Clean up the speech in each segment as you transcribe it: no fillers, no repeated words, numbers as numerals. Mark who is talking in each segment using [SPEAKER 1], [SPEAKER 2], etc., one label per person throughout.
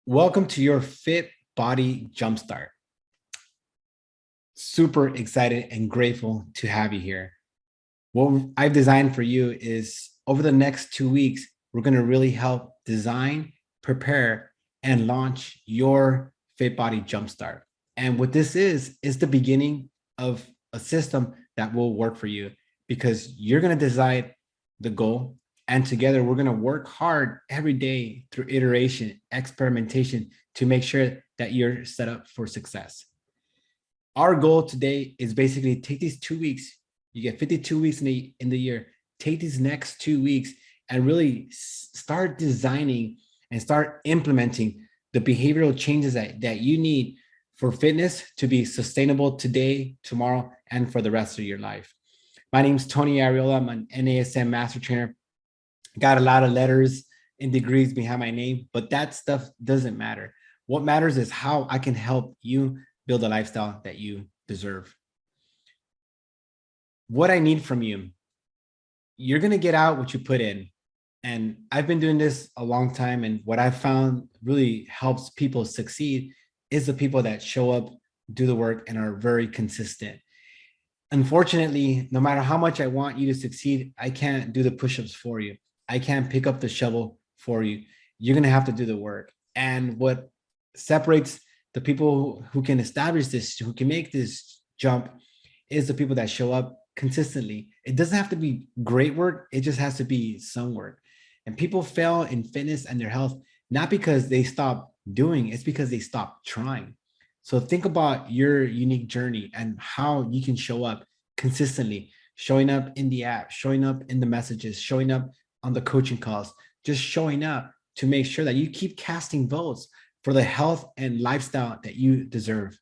[SPEAKER 1] Welcome to your Fitbody Jumpstart. Super excited and grateful to have you here. What I've designed for you is over the next 2 weeks, we're going to really help design, prepare, and launch your Fitbody Jumpstart. And what this is the beginning of a system that will work for you because you're going to decide the goal. And together, we're going to work hard every day through iteration, experimentation to make sure that you're set up for success. Our goal today is basically take these 2 weeks. You get 52 weeks in the year. Take these next 2 weeks and really start designing and start implementing the behavioral changes that you need for fitness to be sustainable today, tomorrow, and for the rest of your life. My name is Tony Ariola. I'm an NASM master trainer. Got a lot of letters and degrees behind my name, but that stuff doesn't matter. What matters is how I can help you build a lifestyle that you deserve. What I need from you, you're going to get out what you put in. And I've been doing this a long time. And what I've found really helps people succeed is the people that show up, do the work, and are very consistent. Unfortunately, no matter how much I want you to succeed, I can't do the push-ups for you. I can't pick up the shovel for you. You're going to have to do the work. And what separates the people who can establish this, who can make this jump, is the people that show up consistently. It doesn't have to be great work. It just has to be some work. And people fail in fitness and their health, not because they stop doing, it's because they stop trying. So think about your unique journey and how you can show up consistently, showing up in the app, showing up in the messages, showing up on the coaching calls, just showing up to make sure that you keep casting votes for the health and lifestyle that you deserve.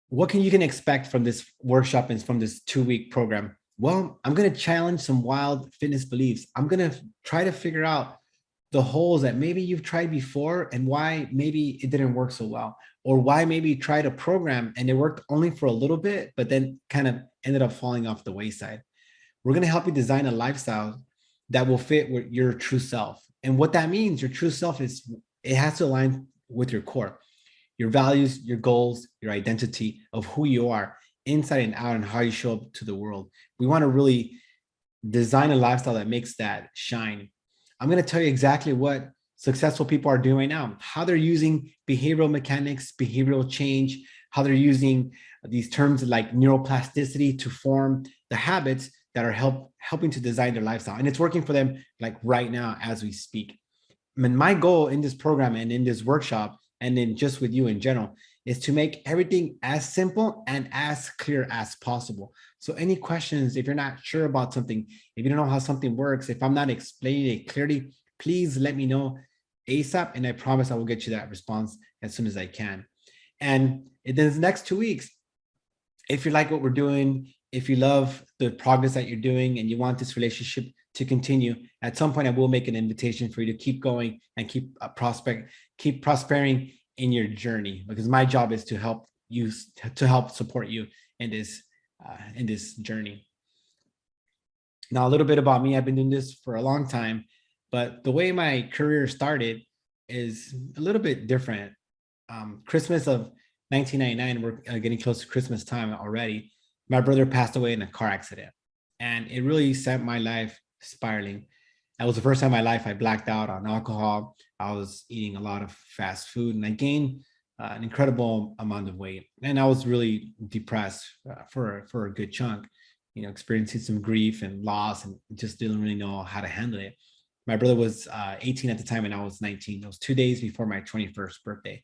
[SPEAKER 1] What you can expect from this workshop and from this 2-week program? Well, I'm going to challenge some wild fitness beliefs. I'm going to try to figure out the holes that maybe you've tried before and why maybe it didn't work so well, or why maybe you tried a program and it worked only for a little bit, but then kind of ended up falling off the wayside. We're going to help you design a lifestyle that will fit with your true self. And what that means, your true self is, it has to align with your core, your values, your goals, your identity of who you are inside and out and how you show up to the world. We want to really design a lifestyle that makes that shine. I'm going to tell you exactly what successful people are doing right now, how they're using behavioral mechanics, behavioral change, how they're using these terms like neuroplasticity to form the habits that are helping to design their lifestyle. And it's working for them like right now as we speak. I mean, my goal in this program and in this workshop and then just with you in general is to make everything as simple and as clear as possible. So any questions, if you're not sure about something, if you don't know how something works, if I'm not explaining it clearly, please let me know ASAP. And I promise I will get you that response as soon as I can. And in the next 2 weeks, if you like what we're doing, if you love the progress that you're doing and you want this relationship to continue, at some point I will make an invitation for you to keep going and keep prospering in your journey, because my job is to help you, to help support you in this journey. Now, a little bit about me. I've been doing this for a long time, but the way my career started is a little bit different. Christmas of 1999, we're getting close to Christmas time already. My brother passed away in a car accident, and it really sent my life spiraling. That was the first time in my life I blacked out on alcohol. I was eating a lot of fast food, and I gained an incredible amount of weight. And I was really depressed for a good chunk, experiencing some grief and loss, and just didn't really know how to handle it. My brother was 18 at the time, and I was 19. It was 2 days before my 21st birthday.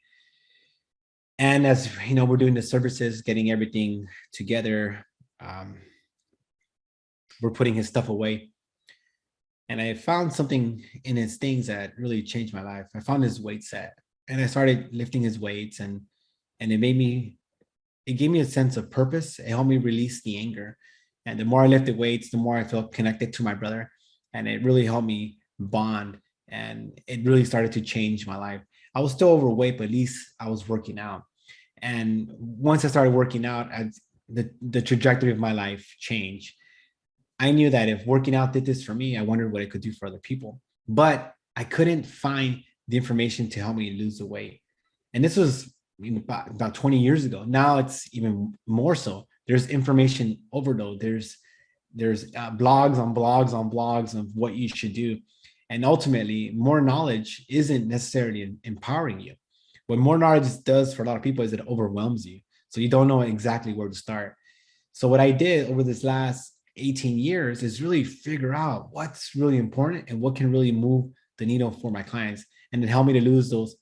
[SPEAKER 1] And as you know, we're doing the services, getting everything together. We're putting his stuff away. And I found something in his things that really changed my life. I found his weight set, and I started lifting his weights, and it gave me a sense of purpose. It helped me release the anger. And the more I lifted weights, the more I felt connected to my brother. And it really helped me bond. And it really started to change my life. I was still overweight, but at least I was working out. And once I started working out, the trajectory of my life changed. I knew that if working out did this for me, I wondered what it could do for other people. But I couldn't find the information to help me lose the weight. And this was about 20 years ago. Now it's even more so. There's information overload. There's blogs on blogs on blogs of what you should do. And ultimately, more knowledge isn't necessarily empowering you. What more knowledge does for a lot of people is it overwhelms you. So you don't know exactly where to start. So what I did over this last 18 years is really figure out what's really important and what can really move the needle for my clients, and it helped me to lose those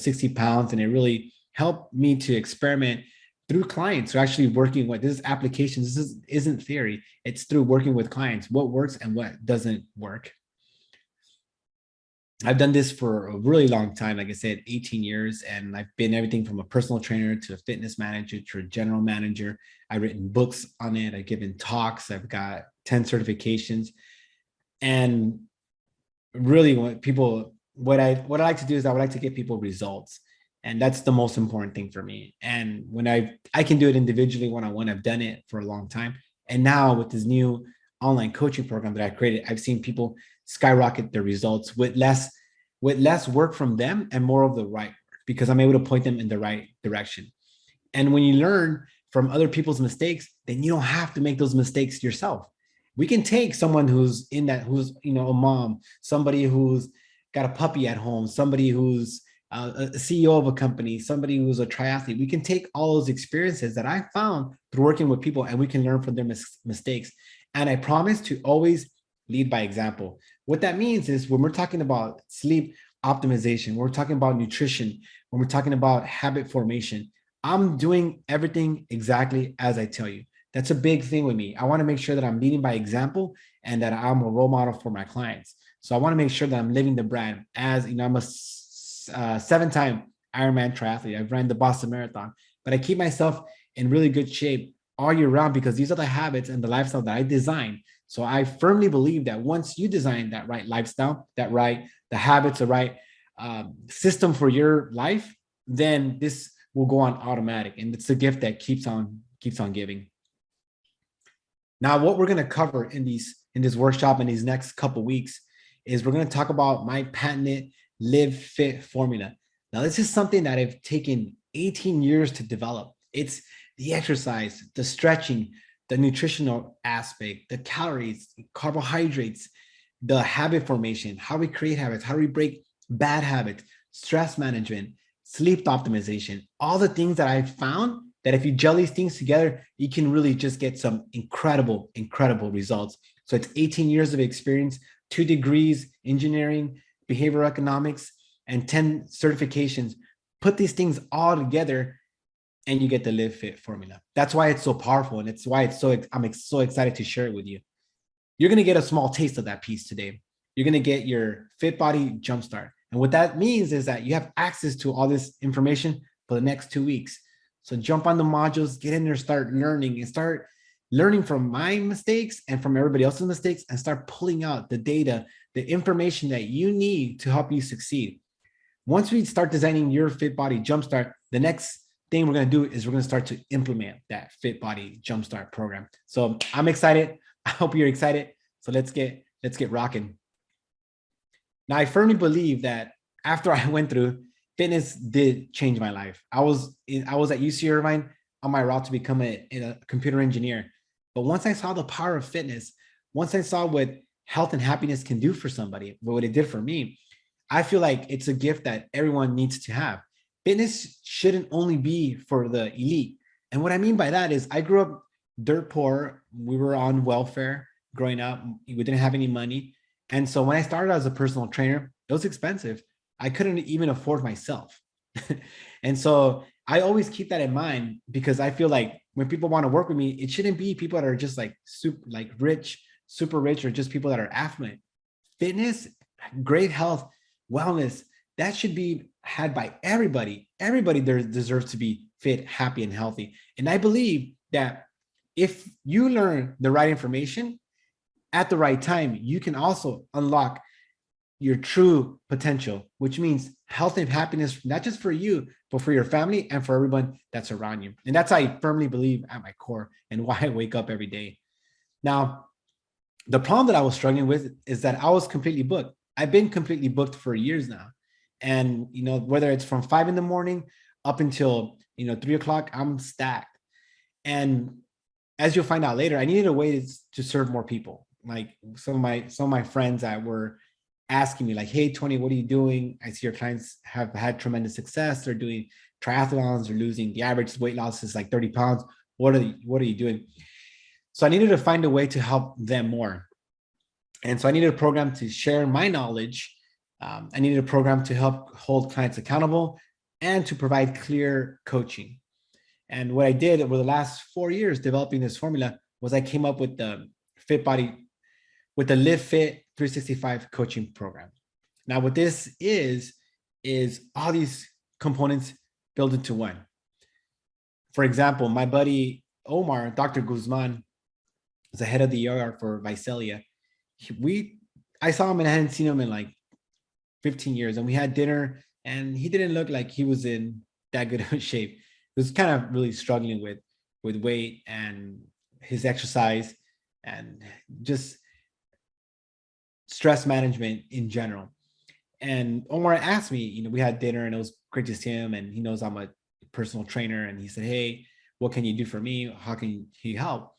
[SPEAKER 1] 60 pounds. And it really helped me to experiment through clients who are actually working with this applications. Isn't theory. It's through working with clients, what works and what doesn't work. I've done this for a really long time, like I said, 18 years, and I've been everything from a personal trainer to a fitness manager to a general manager. I've written books on it. I've given talks. I've got 10 certifications. And really what I like to do is I would like to get people results. And that's the most important thing for me. And when I can do it individually one-on-one, I've done it for a long time. And now with this new online coaching program that I created, I've seen people skyrocket their results with less work from them and more of the right work, because I'm able to point them in the right direction. And when you learn from other people's mistakes, then you don't have to make those mistakes yourself. We can take someone who's a mom, somebody who's got a puppy at home, somebody who's a CEO of a company, somebody who's a triathlete. We can take all those experiences that I found through working with people, and we can learn from their mistakes. And I promise to always lead by example. What that means is when we're talking about sleep optimization, when we're talking about nutrition, when we're talking about habit formation, I'm doing everything exactly as I tell you. That's a big thing with me. I want to make sure that I'm leading by example and that I'm a role model for my clients. So I want to make sure that I'm living the brand. As you know, I'm a 7-time Ironman triathlete. I've ran the Boston Marathon, but I keep myself in really good shape all year round because these are the habits and the lifestyle that I design. So I firmly believe that once you design that right lifestyle, the habits, the right system for your life, then this will go on automatic, and it's a gift that keeps on giving. Now, what we're going to cover in this workshop in these next couple of weeks is we're going to talk about my patented Live Fit formula. Now, this is something that I've taken 18 years to develop. It's the exercise, the stretching, the nutritional aspect, the calories, carbohydrates, the habit formation, how we create habits, how we break bad habits, stress management, sleep optimization, all the things that I found that if you gel these things together, you can really just get some incredible results. So it's 18 years of experience, 2 degrees, engineering, behavioral economics, and 10 certifications. Put these things all together and you get the Live Fit formula. That's why it's so powerful, and it's why I'm so excited to share it with you. You're going to get a small taste of that piece today. You're going to get your Fitbody Jumpstart. And what that means is that you have access to all this information for the next 2 weeks. So jump on the modules, get in there, start learning from my mistakes and from everybody else's mistakes, and start pulling out the data, the information that you need to help you succeed. Once we start designing your Fitbody Jumpstart, the next thing we're going to do is we're going to start to implement that Fitbody Jumpstart program. So I'm excited. I hope you're excited. So let's get rocking. Now, I firmly believe that after I went through, fitness did change my life. I was at UC Irvine on my route to become a computer engineer. But once I saw the power of fitness, once I saw what health and happiness can do for somebody, what it did for me, I feel like it's a gift that everyone needs to have. Fitness shouldn't only be for the elite. And what I mean by that is I grew up dirt poor. We were on welfare growing up. We didn't have any money. And so when I started as a personal trainer, it was expensive. I couldn't even afford myself. And so I always keep that in mind, because I feel like when people want to work with me, it shouldn't be people that are just like super rich, or just people that are affluent. Fitness, great health, wellness, that should be had by everybody. Everybody there deserves to be fit, happy, and healthy. And I believe that if you learn the right information at the right time, you can also unlock your true potential, which means health and happiness, not just for you, but for your family and for everyone that's around you. And that's I firmly believe at my core, and why I wake up every day. Now, the problem that I was struggling with is that I was completely booked. I've been completely booked for years now. And, whether it's from 5 in the morning up until, 3 o'clock, I'm stacked. And as you'll find out later, I needed a way to serve more people. Like some of my friends that were asking me like, hey, Tony, what are you doing? I see your clients have had tremendous success. They're doing triathlons, they're losing, the average weight loss is like 30 pounds. What are you doing? So I needed to find a way to help them more. And so I needed a program to share my knowledge. I needed a program to help hold clients accountable and to provide clear coaching. And what I did over the last 4 years developing this formula was I came up with the Fitbody, with the Live Fit 365 coaching program. Now, what this is all these components built into one. For example, my buddy Omar, Dr. Guzman, is the head of the ER for Visalia. I saw him and I hadn't seen him in like 15 years, and we had dinner, and he didn't look like he was in that good of shape. He was kind of really struggling with weight and his exercise and just stress management in general. And Omar asked me, we had dinner and it was great to see him, and he knows I'm a personal trainer, and he said, hey, what can you do for me? How can he help?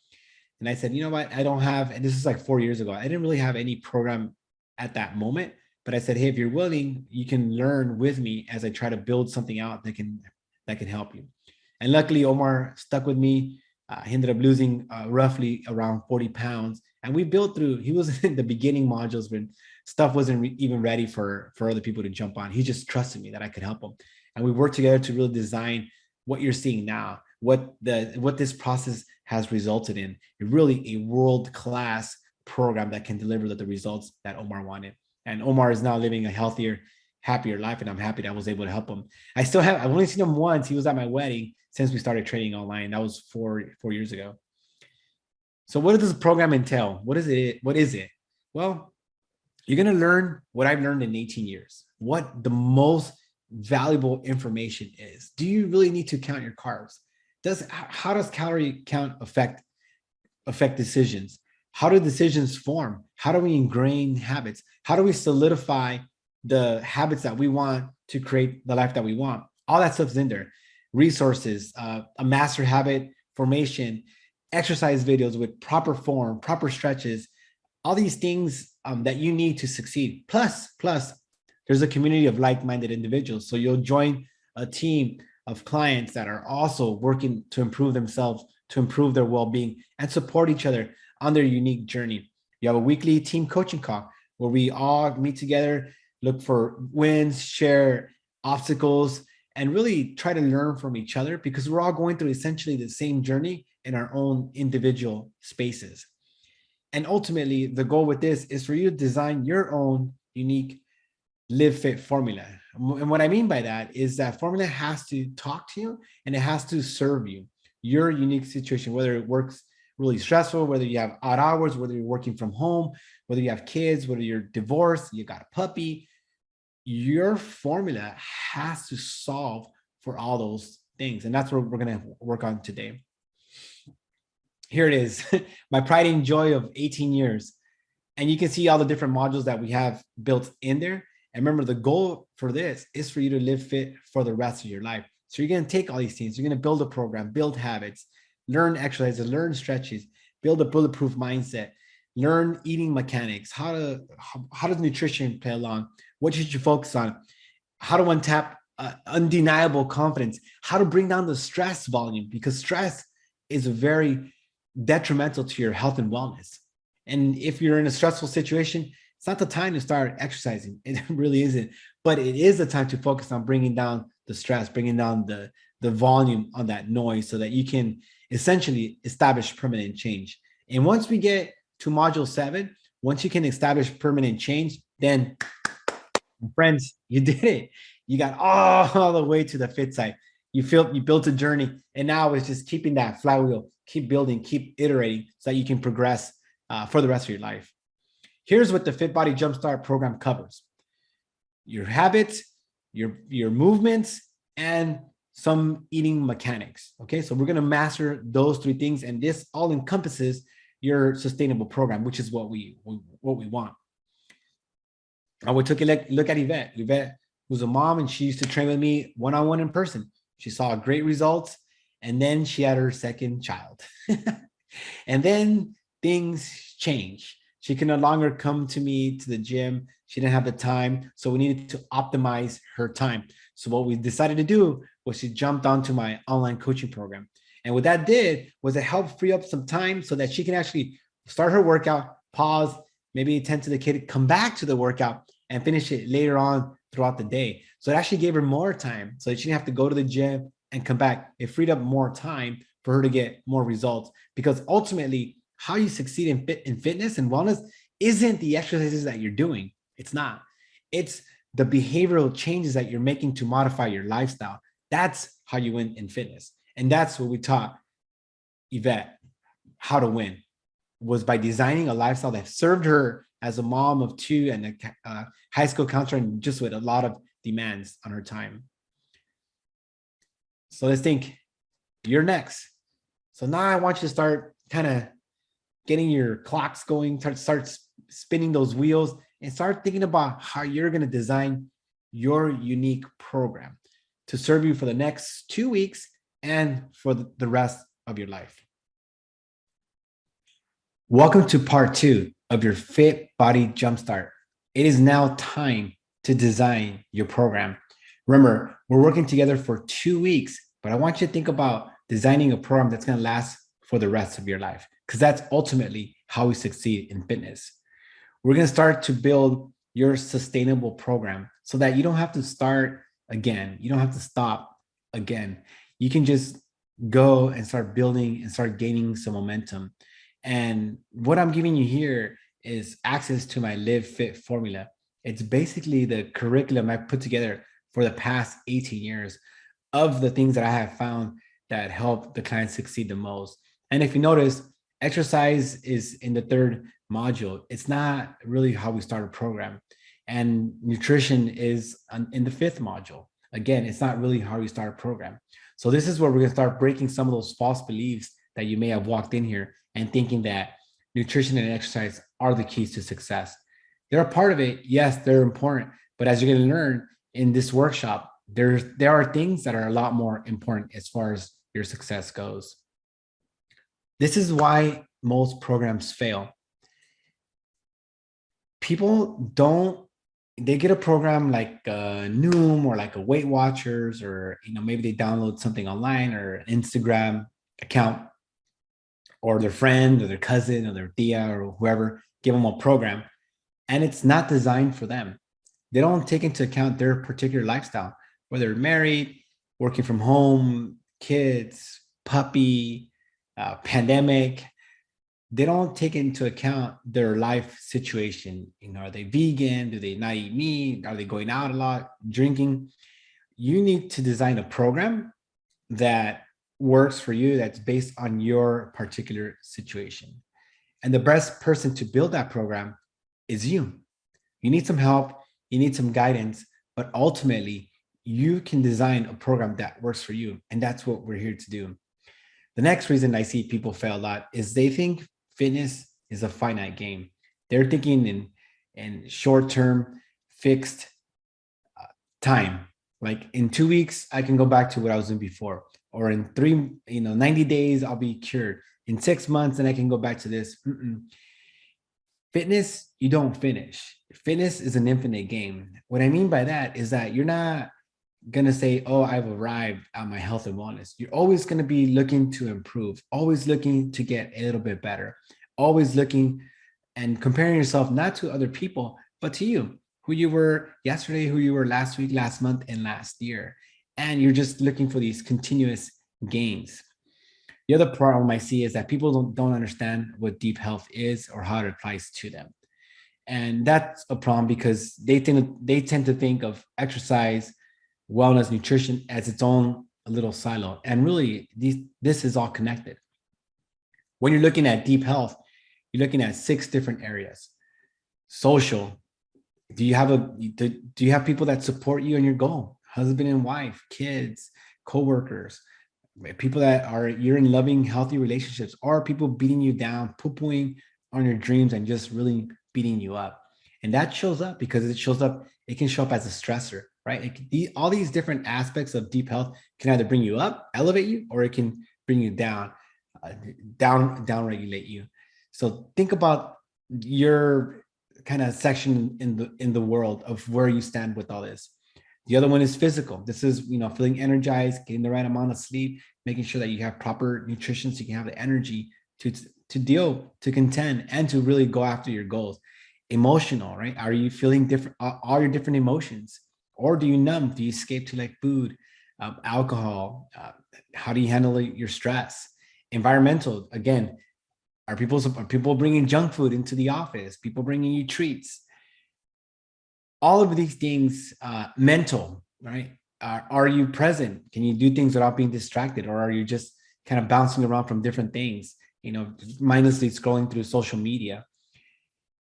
[SPEAKER 1] And I said, you know what? I don't have, and this is like 4 years ago, I didn't really have any program at that moment. But I said, hey, if you're willing, you can learn with me as I try to build something out that can help you. And luckily, Omar stuck with me. He ended up losing roughly around 40 pounds. And we built through, he was in the beginning modules when stuff wasn't even ready for other people to jump on. He just trusted me that I could help him. And we worked together to really design what you're seeing now, what this process has resulted in. Really a world-class program that can deliver the results that Omar wanted. And Omar is now living a healthier, happier life, and I'm happy that I was able to help him. I've only seen him once. He was at my wedding since we started training online. That was four years ago. So what does this program entail? What is it? Well, you're going to learn what I've learned in 18 years, what the most valuable information is. Do you really need to count your carbs? How does calorie count affect decisions? How do decisions form? How do we ingrain habits? How do we solidify the habits that we want to create the life that we want? All that stuff's in there. Resources, a master habit formation, exercise videos with proper form, proper stretches, all these things that you need to succeed. Plus, there's a community of like-minded individuals. So you'll join a team of clients that are also working to improve themselves, to improve their well-being, and support each other on their unique journey. You have a weekly team coaching call where we all meet together, look for wins, share obstacles, and really try to learn from each other, because we're all going through essentially the same journey in our own individual spaces. And ultimately, the goal with this is for you to design your own unique Live Fit formula. And what I mean by that is that formula has to talk to you and it has to serve you, your unique situation, whether it works really stressful, whether you have odd hours, whether you're working from home, whether you have kids, whether you're divorced, you got a puppy. Your formula has to solve for all those things. And that's what we're going to work on today. Here it is, my pride and joy of 18 years. And you can see all the different modules that we have built in there. And remember, the goal for this is for you to live fit for the rest of your life. So you're going to take all these things, you're going to build a program, build habits, learn exercises, learn stretches, build a bulletproof mindset, learn eating mechanics, how does nutrition play along, what should you focus on, how to untap undeniable confidence, how to bring down the stress volume, because stress is very detrimental to your health and wellness. And if you're in a stressful situation, it's not the time to start exercising. It really isn't. But it is the time to focus on bringing down the stress, bringing down the volume on that noise, so that you can essentially establish permanent change. And once we get to module 7, once you can establish permanent change, then friends, you did it. You got all the way to the fit side. You built a journey, and now it's just keeping that flywheel, keep building, keep iterating, so that you can progress for the rest of your life. Here's what the Fitbody Jumpstart program covers: your habits, your movements, and some eating mechanics. Okay, so we're going to master those 3 things, and this all encompasses your sustainable program, which is what we want. I would take a look at Yvette. Yvette was a mom and she used to train with me one-on-one in person. She saw great results. And then she had her second child. And then things changed. She could no longer come to me to the gym. She didn't have the time. So we needed to optimize her time. So what we decided to do was she jumped onto my online coaching program. And what that did was it helped free up some time so that she can actually start her workout, pause, maybe attend to the kid, come back to the workout and finish it later on throughout the day. So it actually gave her more time so that she didn't have to go to the gym and come back. It freed up more time for her to get more results, because ultimately how you succeed in fitness and wellness isn't the exercises that you're doing. It's not. It's the behavioral changes that you're making to modify your lifestyle. That's how you win in fitness. And that's what we taught Yvette how to win, was by designing a lifestyle that served her as a mom of two and a high school counselor, and just with a lot of demands on her time. So let's think, you're next. So now I want you to start kind of getting your clocks going, start spinning those wheels and start thinking about how you're going to design your unique program to serve you for the next 2 weeks and for the rest of your life. Welcome to part 2 of your Fitbody Jumpstart. It is now time to design your program. Remember, we're working together for 2 weeks, but I want you to think about designing a program that's going to last for the rest of your life, because that's ultimately how we succeed in fitness. We're going to start to build your sustainable program so that you don't have to start again. You don't have to stop again. You can just go and start building and start gaining some momentum. And what I'm giving you here is access to my Live Fit formula. It's basically the curriculum I put together for the past 18 years of the things that I have found that help the clients succeed the most. And if you notice, exercise is in the 3rd module. It's not really how we start a program. And nutrition is in the 5th module. Again, it's not really how we start a program. So this is where we're going to start breaking some of those false beliefs that you may have walked in here and thinking that nutrition and exercise are the keys to success. They're a part of it. Yes, they're important. But as you're going to learn in this workshop, there are things that are a lot more important as far as your success goes. This is why most programs fail. People they get a program like Noom or like a Weight Watchers, or maybe they download something online or an Instagram account, or their friend or their cousin or their tia or whoever give them a program, and it's not designed for them. They don't take into account their particular lifestyle, whether they're married, working from home, kids, puppy, pandemic. They don't take into account their life situation. Are they vegan? Do they not eat meat? Are they going out a lot, drinking? You need to design a program that works for you, that's based on your particular situation. And the best person to build that program is you. You need some help, you need some guidance, but ultimately you can design a program that works for you. And that's what we're here to do. The next reason I see people fail a lot is they think fitness is a finite game. They're thinking in short-term fixed time. Like in 2 weeks, I can go back to what I was doing before, or in 90 days, I'll be cured. In 6 months, then I can go back to this. Fitness, you don't finish. Fitness is an infinite game. What I mean by that is that you're not going to say, oh, I've arrived at my health and wellness. You're always going to be looking to improve, always looking to get a little bit better, always looking and comparing yourself not to other people, but to you, who you were yesterday, who you were last week, last month, and last year. And you're just looking for these continuous gains. The other problem I see is that people don't understand what deep health is or how it applies to them. And that's a problem because they tend to think of exercise, wellness, nutrition as its own little silo. And really, this is all connected. When you're looking at deep health, you're looking at 6 different areas. Social. Do you have people that support you in your goal? Husband and wife, kids, coworkers, people that you're in loving, healthy relationships, or people beating you down, poo-pooing on your dreams and just really beating you up. And that shows up because it can show up as a stressor, right? All these different aspects of deep health can either bring you up, elevate you, or it can bring you down, down regulate you. So think about your kind of section in the world of where you stand with all this. The other one is physical. This is, feeling energized, getting the right amount of sleep, making sure that you have proper nutrition so you can have the energy to deal, to contend, and to really go after your goals. Emotional, right? Are you feeling different? All your different emotions, or do you numb? Do you escape to like food, alcohol? How do you handle your stress? Environmental, again, are people bringing junk food into the office? People bringing you treats? All of these things. Mental, right? Are you present? Can you do things without being distracted, or are you just kind of bouncing around from different things? Mindlessly scrolling through social media.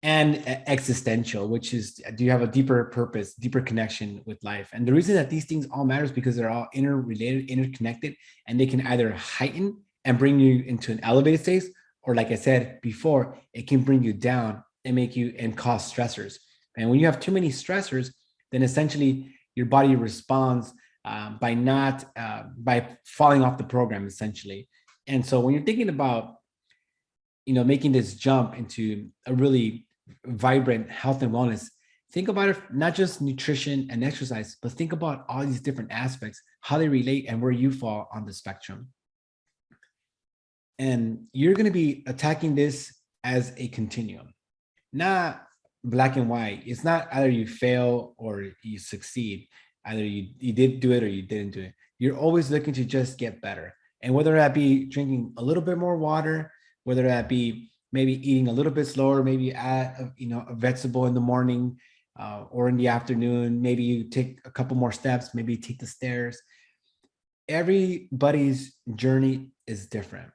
[SPEAKER 1] And existential, which is, do you have a deeper purpose, deeper connection with life? And the reason that these things all matters because they're all interrelated, interconnected, and they can either heighten and bring you into an elevated state, or like I said before, it can bring you down and make you and cause stressors. And when you have too many stressors, then essentially your body responds by falling off the program, essentially. And so when you're thinking about making this jump into a really vibrant health and wellness, think about it not just nutrition and exercise, but think about all these different aspects, how they relate and where you fall on the spectrum. And you're going to be attacking this as a continuum, not black and white. It's not either you fail or you succeed. Either you did do it or you didn't do it. You're always looking to just get better. And whether that be drinking a little bit more water, whether that be maybe eating a little bit slower, maybe add a vegetable in the morning or in the afternoon, maybe you take a couple more steps, maybe you take the stairs. Everybody's journey is different.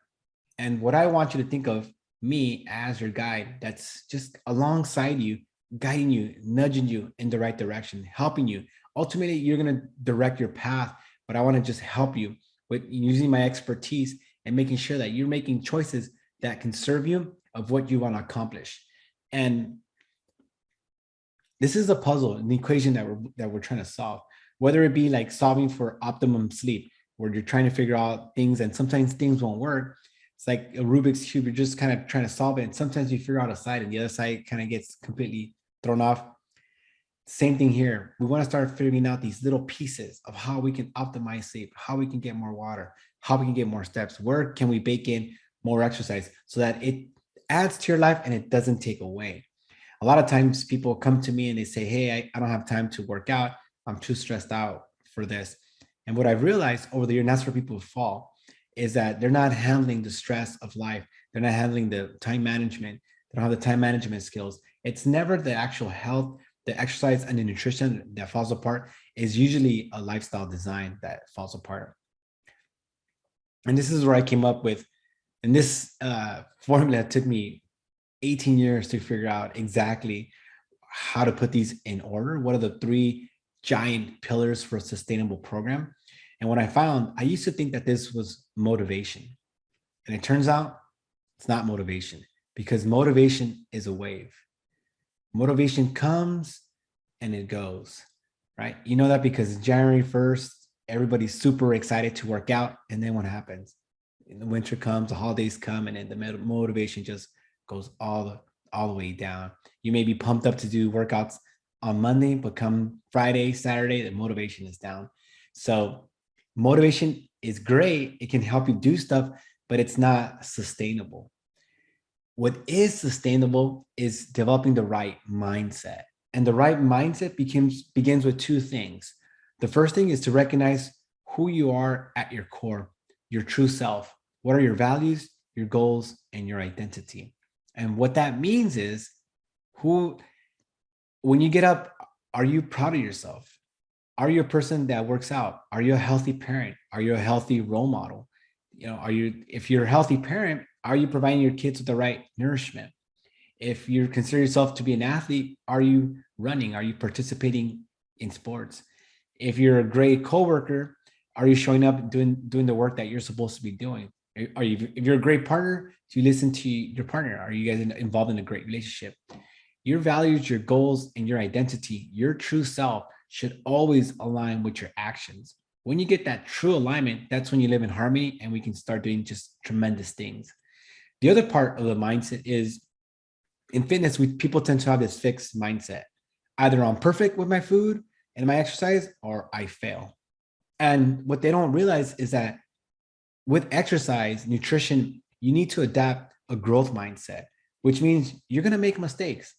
[SPEAKER 1] And what I want you to think of me as your guide, that's just alongside you, guiding you, nudging you in the right direction, helping you. Ultimately, you're going to direct your path, but I want to just help you with using my expertise and making sure that you're making choices that can serve you of what you want to accomplish. And this is a puzzle, an equation that we're trying to solve, whether it be like solving for optimum sleep, where you're trying to figure out things and sometimes things won't work. It's like a Rubik's Cube. You're just kind of trying to solve it. And sometimes you figure out a side and the other side kind of gets completely thrown off. Same thing here. We want to start figuring out these little pieces of how we can optimize sleep, how we can get more water, how we can get more steps. Where can we bake in more exercise so that it adds to your life and it doesn't take away? A lot of times people come to me and they say, hey, I don't have time to work out. I'm too stressed out for this. And what I've realized over the year, and that's where people fall, is that they're not handling the stress of life. They're not handling the time management. They don't have the time management skills. It's never the actual health, the exercise, and the nutrition that falls apart. Is usually a lifestyle design that falls apart. And this is where I came up with, and this formula took me 18 years to figure out exactly how to put these in order. What are the three giant pillars for a sustainable program? And what I found, I used to think that this was motivation. And it turns out it's not motivation, because motivation is a wave. Motivation comes and it goes, right? You know that because January 1st, everybody's super excited to work out. And then what happens? In the winter comes, the holidays come, and then the motivation just goes all the way down. You may be pumped up to do workouts on Monday, but come Friday, Saturday, the motivation is down. So motivation is great. It can help you do stuff, but it's not sustainable. What is sustainable is developing the right mindset. And the right mindset begins with two things. The first thing is to recognize who you are at your core, your true self. What are your values, your goals, and your identity? And what that means is, when you get up, are you proud of yourself? Are you a person that works out? Are you a healthy parent? Are you a healthy role model? If you're a healthy parent, are you providing your kids with the right nourishment? If you consider yourself to be an athlete, are you running? Are you participating in sports? If you're a great coworker, are you showing up doing the work that you're supposed to be doing? If you're a great partner, do you listen to your partner? Are you guys involved in a great relationship? Your values, your goals, and your identity, your true self should always align with your actions. When you get that true alignment, that's when you live in harmony and we can start doing just tremendous things. The other part of the mindset is in fitness, people tend to have this fixed mindset. Either I'm perfect with my food and my exercise or I fail. And what they don't realize is that with exercise, nutrition, you need to adapt a growth mindset, which means you're going to make mistakes.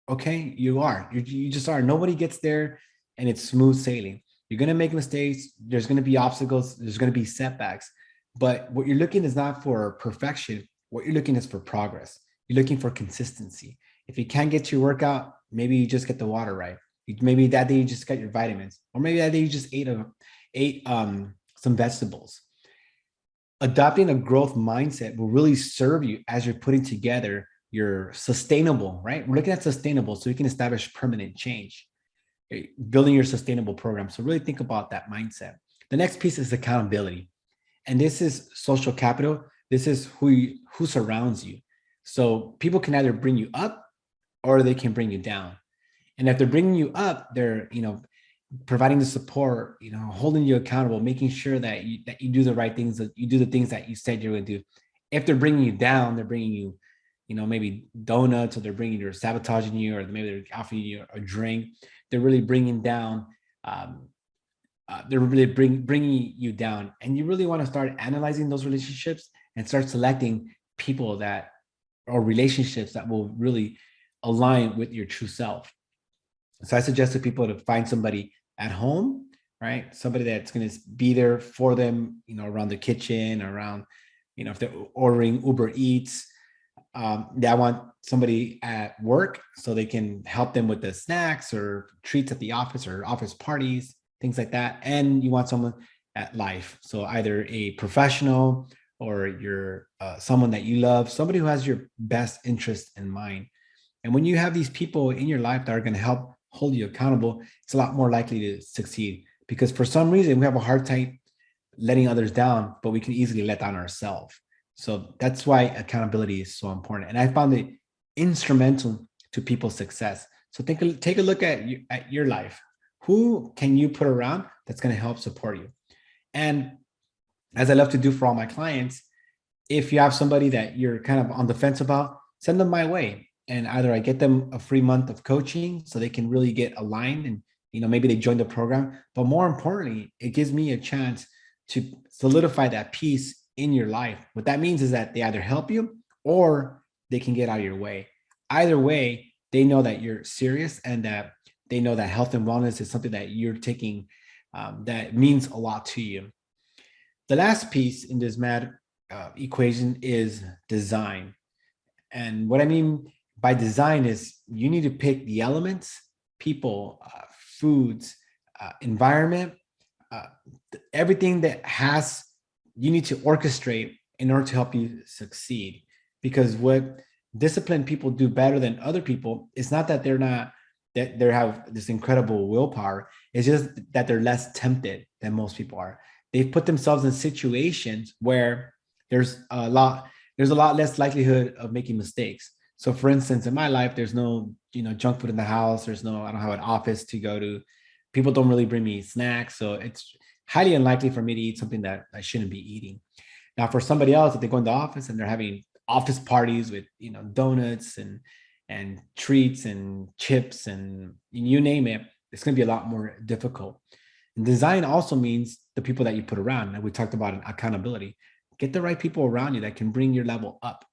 [SPEAKER 1] Okay, you just are. Nobody gets there and it's smooth sailing. You're going to make mistakes. There's going to be obstacles. There's going to be setbacks. But what you're looking is not for perfection. What you're looking is for progress. You're looking for consistency. If you can't get to your workout, maybe you just get the water right. Maybe that day you just got your vitamins, or maybe that day you just ate some vegetables. Adopting a growth mindset will really serve you as you're putting together your sustainable, right? We're looking at sustainable so you can establish permanent change, building your sustainable program. So really think about that mindset. The next piece is accountability. And this is social capital. This is who surrounds you. So people can either bring you up or they can bring you down. And if they're bringing you up, they're, providing the support, holding you accountable, making sure that you do the right things, that you do the things that you said you're going to do. If they're bringing you down, they're bringing you, maybe donuts, or they're sabotaging you, or maybe they're offering you a drink. They're really bringing down. They're really bringing you down, and you really want to start analyzing those relationships and start selecting people or relationships that will really align with your true self. So I suggest to people to find somebody at home, right? Somebody that's going to be there for them, around the kitchen, around, if they're ordering Uber Eats, they want somebody at work so they can help them with the snacks or treats at the office or office parties, things like that. And you want someone at life. So either a professional or you're someone that you love, somebody who has your best interest in mind. And when you have these people in your life that are going to help hold you accountable, it's a lot more likely to succeed, because for some reason we have a hard time letting others down, but we can easily let down ourselves. So that's why accountability is so important. And I found it instrumental to people's success. So take a look at your life. Who can you put around that's going to help support you? And as I love to do for all my clients, if you have somebody that you're kind of on the fence about, send them my way. And either I get them a free month of coaching so they can really get aligned, and maybe they join the program. But more importantly, it gives me a chance to solidify that piece in your life. What that means is that they either help you or they can get out of your way. Either way, they know that you're serious, and that they know that health and wellness is something that you're taking that means a lot to you. The last piece in this mad equation is design. And what I mean by design is you need to pick the elements, people, foods, environment, everything that you need to orchestrate in order to help you succeed. Because what disciplined people do better than other people is not that they have this incredible willpower. It's just that they're less tempted than most people are. They've put themselves in situations where there's a lot less likelihood of making mistakes. So for instance, in my life, there's no, junk food in the house. I don't have an office to go to. People don't really bring me snacks. So it's highly unlikely for me to eat something that I shouldn't be eating. Now, for somebody else, if they go in the office and they're having office parties with, donuts and treats and chips and you name it, it's going to be a lot more difficult. And design also means the people that you put around. And we talked about accountability. Get the right people around you that can bring your level up.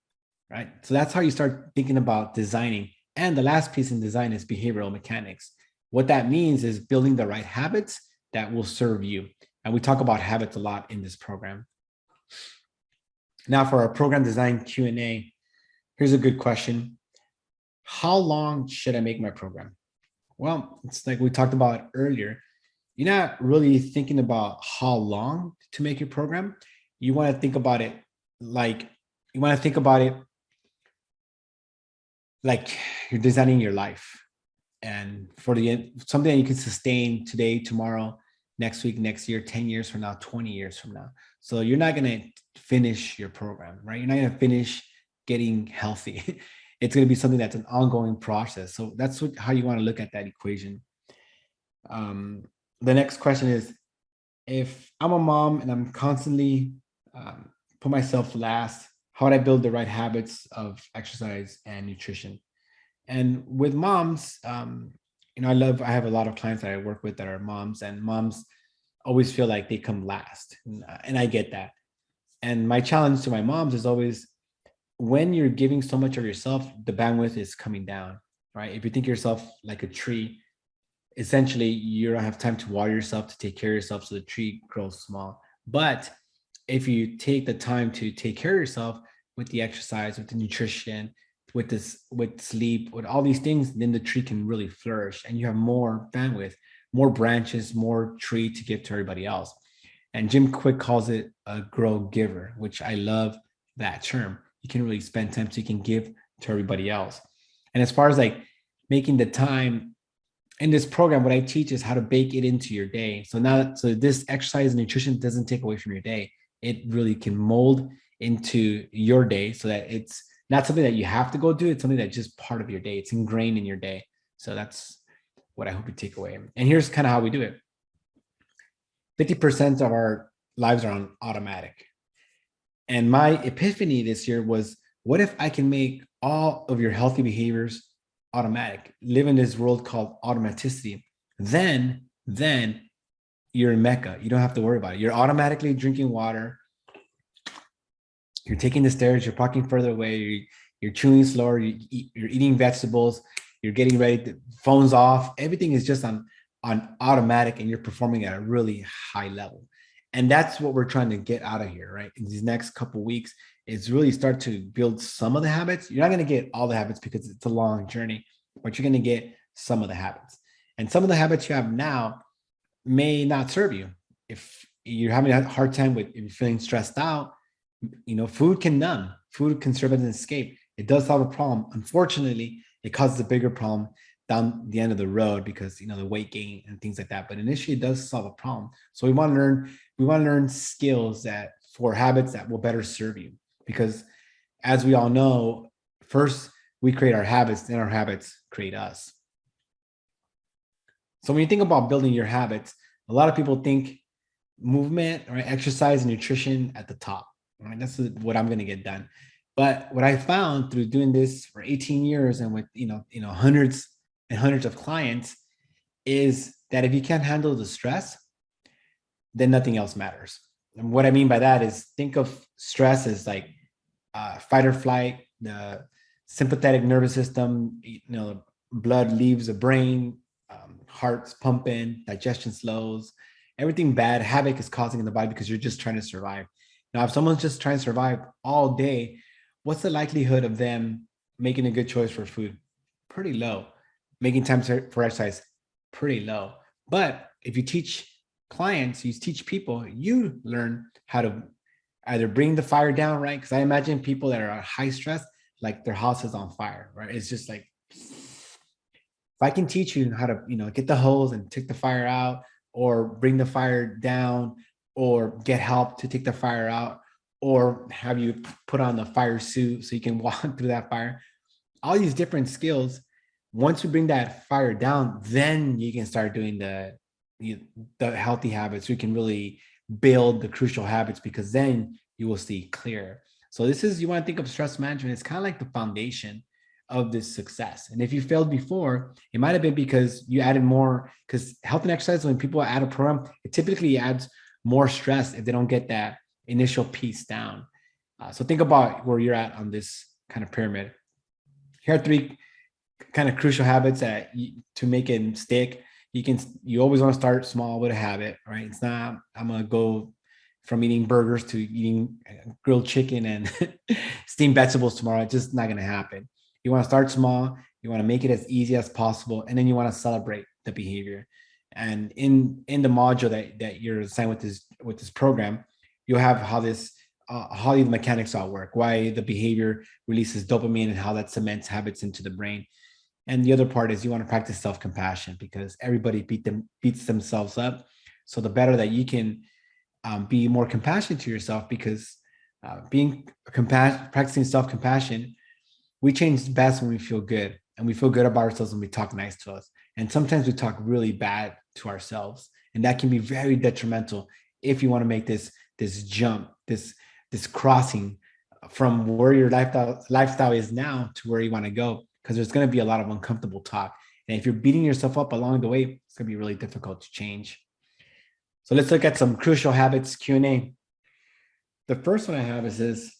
[SPEAKER 1] Right. So that's how you start thinking about designing. And the last piece in design is behavioral mechanics. What that means is building the right habits that will serve you. And we talk about habits a lot in this program. Now for our program design Q&A, here's a good question. How long should I make my program? Well, it's like we talked about earlier. You're not really thinking about how long to make your program. You want to think about it like you're designing your life, and for something that you can sustain today, tomorrow, next week, next year, 10 years from now, 20 years from now. So you're not going to finish your program, right? You're not going to finish getting healthy. It's going to be something that's an ongoing process. So that's how you want to look at that equation. Um, the next question is, if I'm a mom and I'm constantly put myself last, how would I build the right habits of exercise and nutrition? And with moms, I have a lot of clients that I work with that are moms, and moms always feel like they come last. And I get that. And my challenge to my moms is always, when you're giving so much of yourself, the bandwidth is coming down, right? If you think of yourself like a tree, essentially you don't have time to water yourself, to take care of yourself, so the tree grows small. But if you take the time to take care of yourself with the exercise, with the nutrition, with sleep, with all these things, then the tree can really flourish and you have more bandwidth, more branches, more tree to give to everybody else. And Jim Quick calls it a grow giver, which I love that term. You can really spend time so you can give to everybody else. And as far as like making the time in this program, what I teach is how to bake it into your day. So this exercise and nutrition doesn't take away from your day. It really can mold into your day so that it's not something that you have to go do. It's something that's just part of your day. It's ingrained in your day. So that's what I hope you take away. And here's kind of how we do it. 50% of our lives are on automatic. And my epiphany this year was, what if I can make all of your healthy behaviors automatic? Live in this world called automaticity. Then you're in Mecca. You don't have to worry about it. You're automatically drinking water. You're taking the stairs. You're parking further away. You're chewing slower. You're eating vegetables. You're getting ready. The phone's off. Everything is just on automatic, and you're performing at a really high level. And that's what we're trying to get out of here, right? In these next couple of weeks, is really start to build some of the habits. You're not going to get all the habits because it's a long journey, but you're going to get some of the habits. And some of the habits you have now may not serve you. If you're having a hard time with, if you're feeling stressed out, food can numb. Food can serve as an escape. It does solve a problem. Unfortunately, it causes a bigger problem down the end of the road because the weight gain and things like that. But initially, it does solve a problem. So we want to learn skills that for habits that will better serve you. Because as we all know, first we create our habits, then our habits create us. So when you think about building your habits, a lot of people think movement, right, exercise and nutrition at the top. Right? That's what I'm going to get done. But what I found through doing this for 18 years and with hundreds and hundreds of clients is that if you can't handle the stress, then nothing else matters. And what I mean by that is, think of stress as like fight or flight. The sympathetic nervous system, blood leaves the brain, heart's pumping, digestion slows, everything bad havoc is causing in the body because you're just trying to survive. Now, if someone's just trying to survive all day, what's the likelihood of them making a good choice for food? Pretty low. Making time for exercise? Pretty low. But if you teach clients, you teach people, you learn how to either bring the fire down, right? Because I imagine people that are at high stress, like their house is on fire, right? It's just like, if I can teach you how to, get the hose and take the fire out, or bring the fire down, or get help to take the fire out, or have you put on the fire suit so you can walk through that fire, all these different skills. Once you bring that fire down, then you can start doing the healthy habits. You can really build the crucial habits, because then you will see clear. So you want to think of stress management. It's kind of like the foundation of this success. And if you failed before, it might have been because you added more, because health and exercise, when people add a program, it typically adds more stress if they don't get that initial piece down. So think about where you're at on this kind of pyramid. Here are 3 kind of crucial habits that to make it stick. You always want to start small with a habit, right? It's not, I'm going to go from eating burgers to eating grilled chicken and steamed vegetables tomorrow. It's just not going to happen. You want to start small. You want to make it as easy as possible. And then you want to celebrate the behavior. And in the module that you're assigned with this program, you'll have how the mechanics all work, why the behavior releases dopamine and how that cements habits into the brain. And the other part is you want to practice self-compassion, because everybody beats themselves up. So the better that you can be more compassionate to yourself, because practicing self-compassion We change best when we feel good, and we feel good about ourselves when we talk nice to us. And sometimes we talk really bad to ourselves, and that can be very detrimental if you want to make this jump, this crossing from where your lifestyle is now to where you want to go, because there's going to be a lot of uncomfortable talk. And if you're beating yourself up along the way, it's going to be really difficult to change. So let's look at some crucial habits Q&A. The first one I have is this.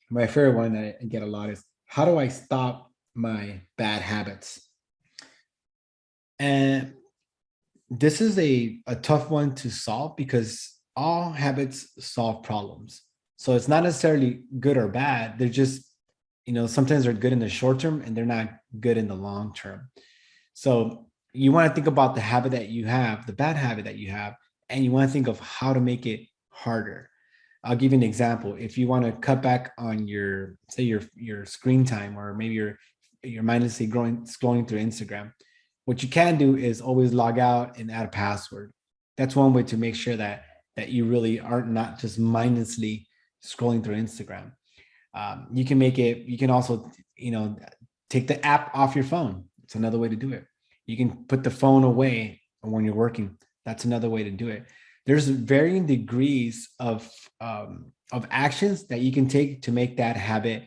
[SPEAKER 1] My favorite one that I get a lot is, how do I stop my bad habits? And this is a tough one to solve because all habits solve problems. So it's not necessarily good or bad. They're just, sometimes they're good in the short term and they're not good in the long term. So you want to think about the habit that you have, the bad habit that you have, and you want to think of how to make it harder. I'll give you an example. If you want to cut back on your, say your screen time, or maybe you're mindlessly scrolling through Instagram, what you can do is always log out and add a password. That's one way to make sure that you really aren't not just mindlessly scrolling through Instagram. You can make it. You can also, take the app off your phone. It's another way to do it. You can put the phone away when you're working. That's another way to do it. There's varying degrees of actions that you can take to make that habit,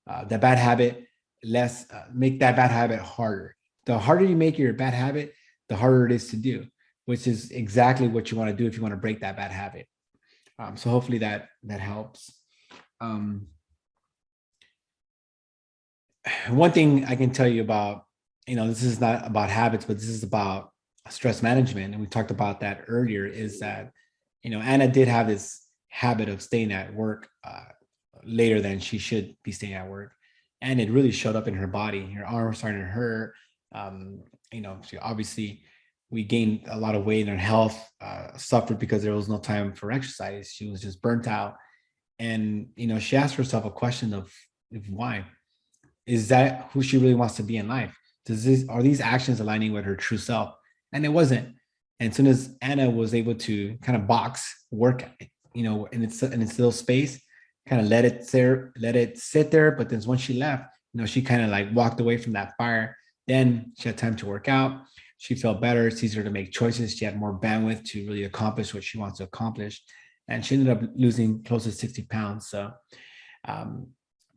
[SPEAKER 1] that bad habit, less. Make that bad habit harder. The harder you make your bad habit, the harder it is to do, which is exactly what you want to do if you want to break that bad habit. So hopefully that helps. Um, One thing I can tell you about, this is not about habits, but this is about stress management. And we talked about that earlier, is that, Anna did have this habit of staying at work later than she should be staying at work. And it really showed up in her body. Her arms started to hurt. She obviously, we gained a lot of weight, and her health suffered because there was no time for exercise. She was just burnt out. And, she asked herself a question of why. Is that who she really wants to be in life? Are these actions aligning with her true self? And it wasn't. And as soon as Anna was able to kind of box work, in its little space, kind of let it sit there. But then once she left, she kind of like walked away from that fire. Then she had time to work out. She felt better. It's easier to make choices. She had more bandwidth to really accomplish what she wants to accomplish. And she ended up losing close to 60 pounds. So um,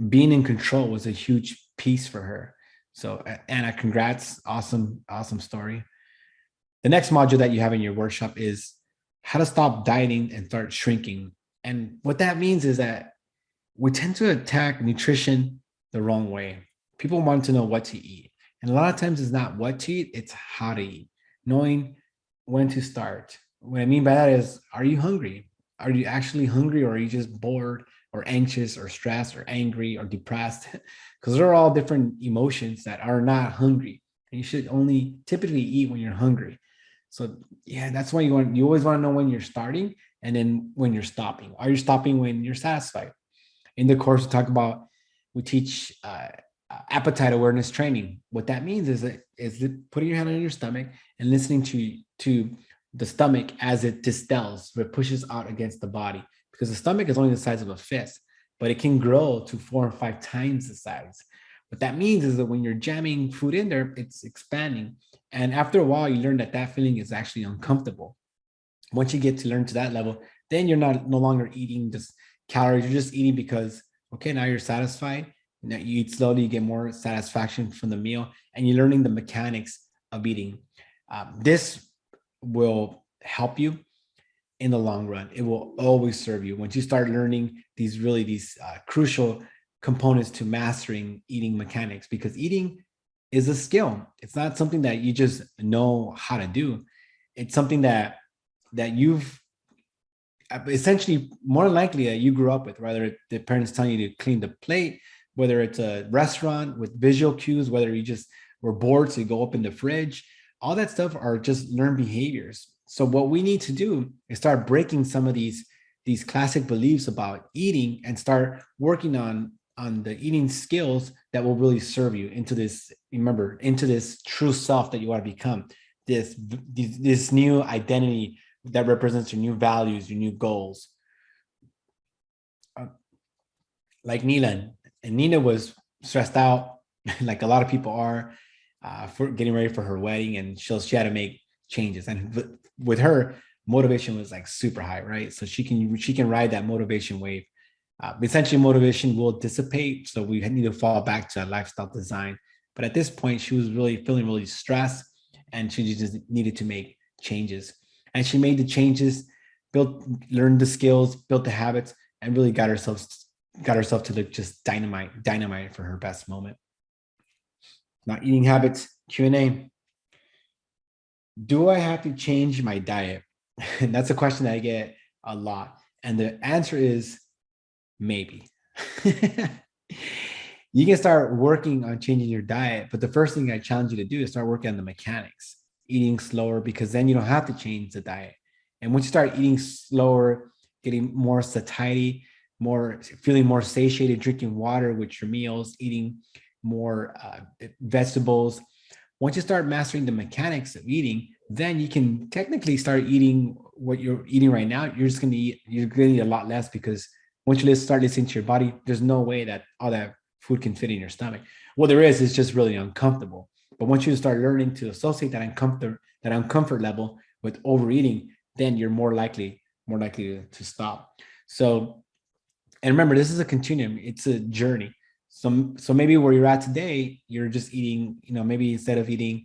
[SPEAKER 1] being in control was a huge piece for her. So Anna, congrats. Awesome story. The next module that you have in your workshop is how to stop dieting and start shrinking. And what that means is that we tend to attack nutrition the wrong way. People want to know what to eat. And a lot of times it's not what to eat, it's how to eat. Knowing when to start. What I mean by that is, are you hungry? Are you actually hungry, or are you just bored or anxious or stressed or angry or depressed? Because they're all different emotions that are not hungry. And you should only typically eat when you're hungry. So yeah, that's why you always want to know when you're starting and then when you're stopping. Are you stopping when you're satisfied? In the course, we teach appetite awareness training. What that means is putting your hand on your stomach and listening to the stomach as it distills, it pushes out against the body, because the stomach is only the size of a fist, but it can grow to 4 or 5 times the size. What that means is that when you're jamming food in there, it's expanding. And after a while, you learn that feeling is actually uncomfortable. Once you get to learn to that level, then you're no longer eating just calories. You're just eating because, okay, now you're satisfied. Now you eat slowly, you get more satisfaction from the meal, and you're learning the mechanics of eating. This will help you in the long run. It will always serve you once you start learning these crucial components to mastering eating mechanics, because eating is a skill. It's not something that you just know how to do. It's something that you've essentially, more than likely, you grew up with, whether the parents telling you to clean the plate, whether it's a restaurant with visual cues, whether you just were bored so you go open the fridge. All that stuff are just learned behaviors. So what we need to do is start breaking some of these classic beliefs about eating and start working on the eating skills that will really serve you into this true self that you want to become, this new identity that represents your new values, your new goals. Like Nina, and Nina was stressed out, like a lot of people are, for getting ready for her wedding, and she had to make changes. And with her, motivation was like super high, right? So she can ride that motivation wave. Essentially, motivation will dissipate, so we need to fall back to a lifestyle design. But at this point, she was really feeling really stressed, and she just needed to make changes. And she made the changes, learned the skills, built the habits, and really got herself to look just dynamite for her best moment. Now, eating habits Q&A. Do I have to change my diet? And that's a question that I get a lot. And the answer is maybe. You can start working on changing your diet, but the first thing I challenge you to do is start working on the mechanics, eating slower, because then you don't have to change the diet. And once you start eating slower, getting more satiety, feeling more satiated, drinking water with your meals, eating more vegetables. Once you start mastering the mechanics of eating, then you can technically start eating what you're eating right now. You're going to eat a lot less, because once you start listening to your body, there's no way that all that food can fit in your stomach. What there is just really uncomfortable. But once you start learning to associate that uncomfort level with overeating, then you're more likely to stop. So, and remember, this is a continuum. It's a journey. So maybe where you're at today, you're just eating, maybe instead of eating,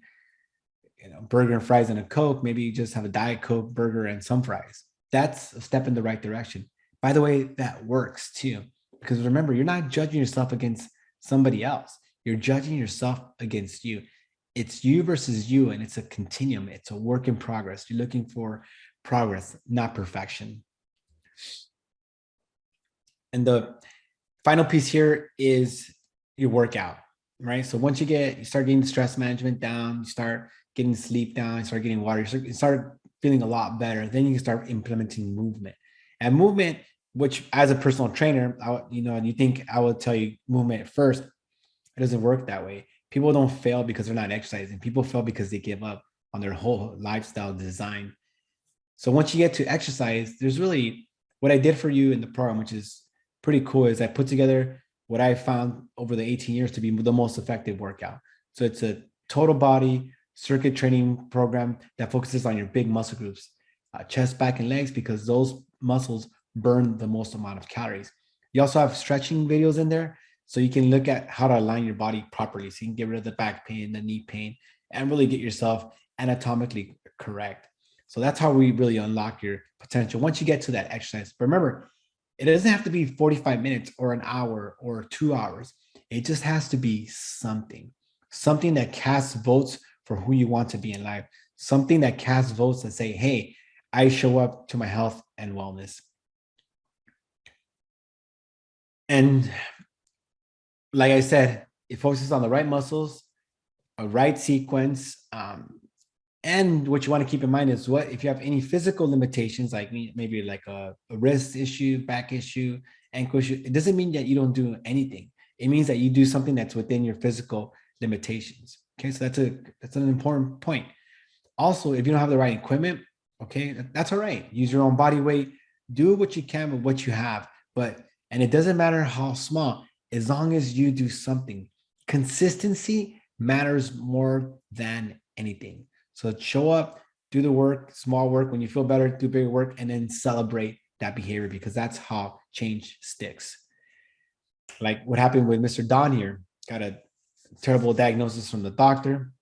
[SPEAKER 1] burger and fries and a Coke, maybe you just have a Diet Coke, burger, and some fries. That's a step in the right direction. By the way, that works too. Because remember, you're not judging yourself against somebody else. You're judging yourself against you. It's you versus you, and it's a continuum. It's a work in progress. You're looking for progress, not perfection. And the final piece here is your workout, right? So once you start getting stress management down, you start getting sleep down, you start getting water, you start feeling a lot better. Then you can start implementing movement. And movement, which as a personal trainer, you think I will tell you movement first. It doesn't work that way. People don't fail because they're not exercising. People fail because they give up on their whole lifestyle design. So once you get to exercise, there's really what I did for you in the program, which is pretty cool, is I put together what I found over the 18 years to be the most effective workout. So it's a total body circuit training program that focuses on your big muscle groups, chest, back, and legs, because those muscles burn the most amount of calories. You also have stretching videos in there, so you can look at how to align your body properly. So you can get rid of the back pain, the knee pain, and really get yourself anatomically correct. So that's how we really unlock your potential once you get to that exercise. But remember, it doesn't have to be 45 minutes or an hour or 2 hours. It just has to be something that casts votes for who you want to be in life, something that casts votes that say, hey, I show up to my health and wellness. And like I said, it focuses on the right muscles, a right sequence. And what you want to keep in mind is, what if you have any physical limitations, like maybe like a wrist issue, back issue, ankle issue, it doesn't mean that you don't do anything. It means that you do something that's within your physical limitations. Okay, so that's an important point. Also, if you don't have the right equipment, okay, that's all right. Use your own body weight. Do what you can with what you have. And it doesn't matter how small, as long as you do something. Consistency matters more than anything. So show up, do the work, small work. When you feel better, do bigger work, and then celebrate that behavior, because that's how change sticks. Like what happened with Mr. Don here, got a terrible diagnosis from the doctor,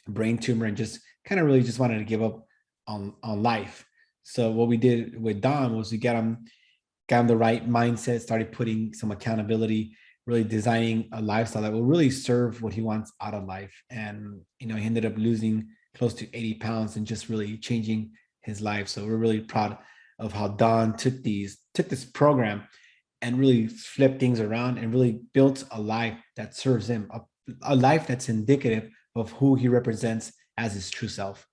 [SPEAKER 1] brain tumor, and just kind of really just wanted to give up on life. So what we did with Don was we got him the right mindset, started putting some accountability, really designing a lifestyle that will really serve what he wants out of life. And he ended up losing close to 80 pounds and just really changing his life. So we're really proud of how Don took this program and really flipped things around and really built a life that serves him, a life that's indicative of who he represents as his true self.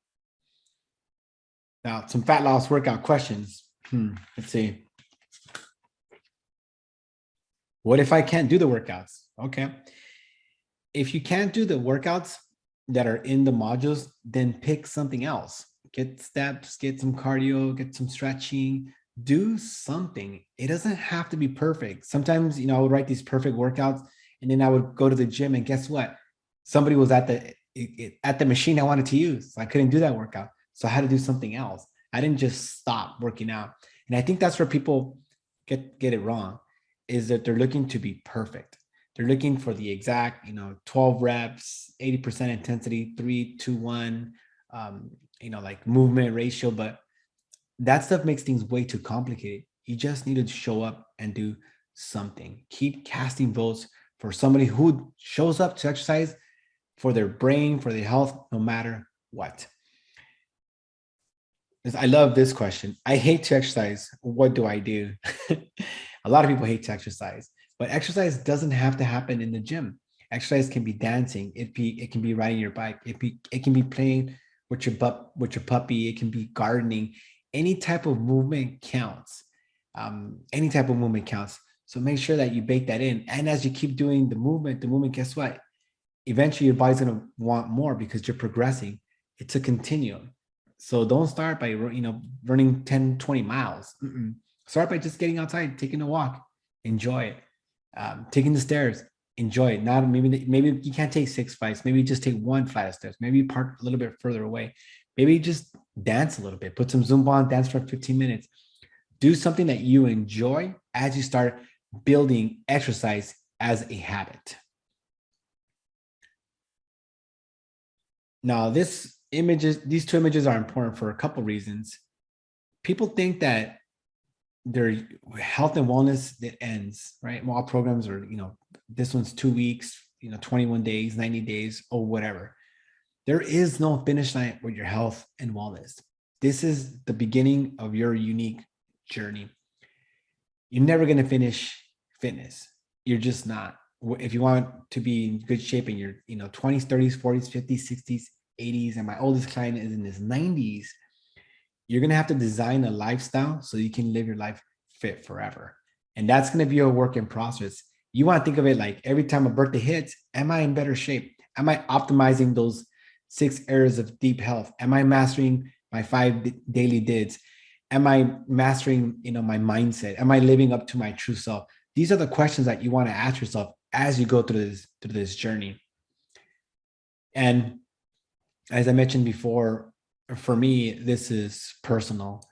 [SPEAKER 1] Now, some fat loss workout questions. Let's see. What if I can't do the workouts? Okay. If you can't do the workouts that are in the modules, then pick something else. Get steps, get some cardio, get some stretching, do something. It doesn't have to be perfect. Sometimes, I would write these perfect workouts And then I would go to the gym, and guess what? Somebody was at the machine I wanted to use. So I couldn't do that workout. So I had to do something else. I didn't just stop working out. And I think that's where people get it wrong, is that they're looking to be perfect. They're looking for the exact, 12 reps, 80% intensity, 3, 2, 1, like movement ratio. But that stuff makes things way too complicated. You just need to show up and do something. Keep casting votes for somebody who shows up to exercise for their brain, for their health, no matter what. I love this question. I hate to exercise. What do I do? A lot of people hate to exercise, but exercise doesn't have to happen in the gym. Exercise can be dancing. It can be riding your bike. It can be playing with your puppy. It can be gardening. Any type of movement counts. Any type of movement counts. So make sure that you bake that in. And as you keep doing the movement, guess what? Eventually your body's going to want more because you're progressing. It's a continuum. So don't start by running 10, 20 miles. Start by just getting outside, taking a walk, enjoy it. Taking the stairs, enjoy it. Not maybe you can't take 6 flights. Maybe just take 1 flight of stairs. Maybe park a little bit further away. Maybe just dance a little bit. Put some Zumba on, dance for 15 minutes. Do something that you enjoy as you start building exercise as a habit. Now, these two images are important for a couple reasons. People think that their health and wellness that ends, right? While programs are, this one's 2 weeks, 21 days, 90 days, or whatever. There is no finish line with your health and wellness. This is the beginning of your unique journey. You're never going to finish fitness. You're just not. If you want to be in good shape in your 20s, 30s, 40s, 50s, 60s, 80s, and my oldest client is in his 90s, you're going to have to design a lifestyle so you can live your life fit forever. And that's going to be a work in process. You want to think of it like every time a birthday hits, am I in better shape? Am I optimizing those 6 areas of deep health? Am I mastering my 5 daily dids? Am I mastering, my mindset? Am I living up to my true self? These are the questions that you want to ask yourself as you go through this journey. And as I mentioned before, for me, this is personal.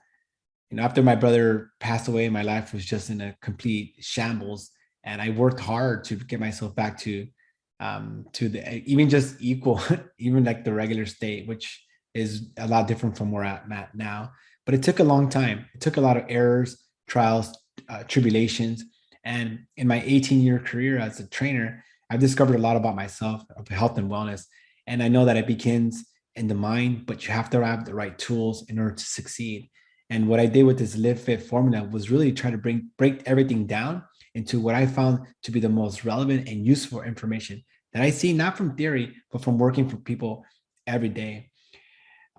[SPEAKER 1] After my brother passed away, my life was just in a complete shambles, and I worked hard to get myself back to the even just equal, even like the regular state, which is a lot different from where I'm at now. But it took a long time. It took a lot of errors, trials, tribulations, and in my 18-year career as a trainer, I've discovered a lot about myself, of health and wellness, and I know that it begins in the mind, but you have to have the right tools in order to succeed. And what I did with this Live Fit formula was really try to break everything down into what I found to be the most relevant and useful information that I see, not from theory, but from working for people every day.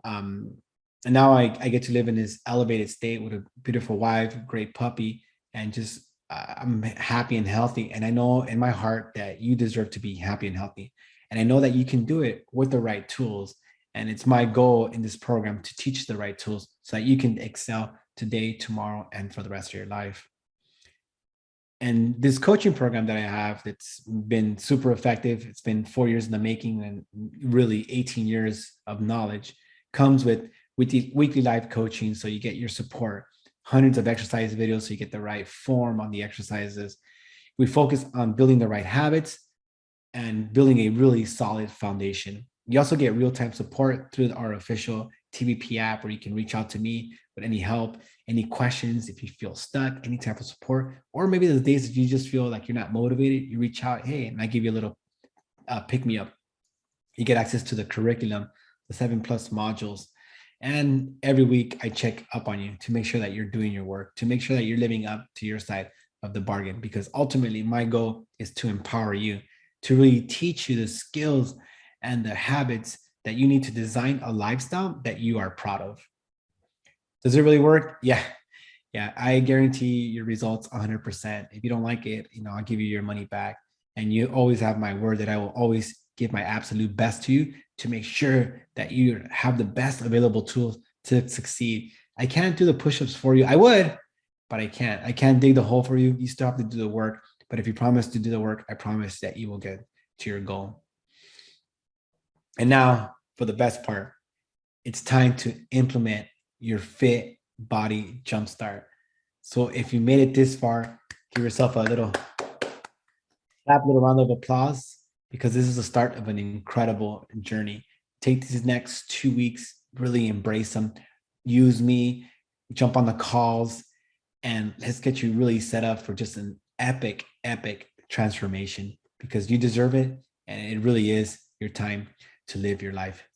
[SPEAKER 1] And now I get to live in this elevated state with a beautiful wife, great puppy, and just I'm happy and healthy. And I know in my heart that you deserve to be happy and healthy. And I know that you can do it with the right tools. And it's my goal in this program to teach the right tools so that you can excel today, tomorrow, and for the rest of your life. And this coaching program that I have, that's been super effective. It's been 4 years in the making and really 18 years of knowledge, comes with the weekly live coaching. So you get your support, hundreds of exercise videos so you get the right form on the exercises. We focus on building the right habits and building a really solid foundation. You also get real-time support through our official TVP app, where you can reach out to me with any help, any questions, if you feel stuck, any type of support, or maybe the days that you just feel like you're not motivated, you reach out, hey, and I give you a little pick me up. You get access to the curriculum, the 7+ modules. And every week I check up on you to make sure that you're doing your work, to make sure that you're living up to your side of the bargain, because ultimately my goal is to empower you, to really teach you the skills and the habits that you need to design a lifestyle that you are proud of. Does it really work? Yeah. I guarantee your results 100%. If you don't like it, I'll give you your money back. And you always have my word that I will always give my absolute best to you to make sure that you have the best available tools to succeed. I can't do the push-ups for you. I would, but I can't. I can't dig the hole for you. You still have to do the work. But if you promise to do the work, I promise that you will get to your goal. And now for the best part, it's time to implement your Fitbody Jumpstart. So if you made it this far, give yourself a little clap, little round of applause, because this is the start of an incredible journey. Take these next 2 weeks, really embrace them. Use me, jump on the calls, and let's get you really set up for just an epic, epic transformation because you deserve it. And it really is your time to live your life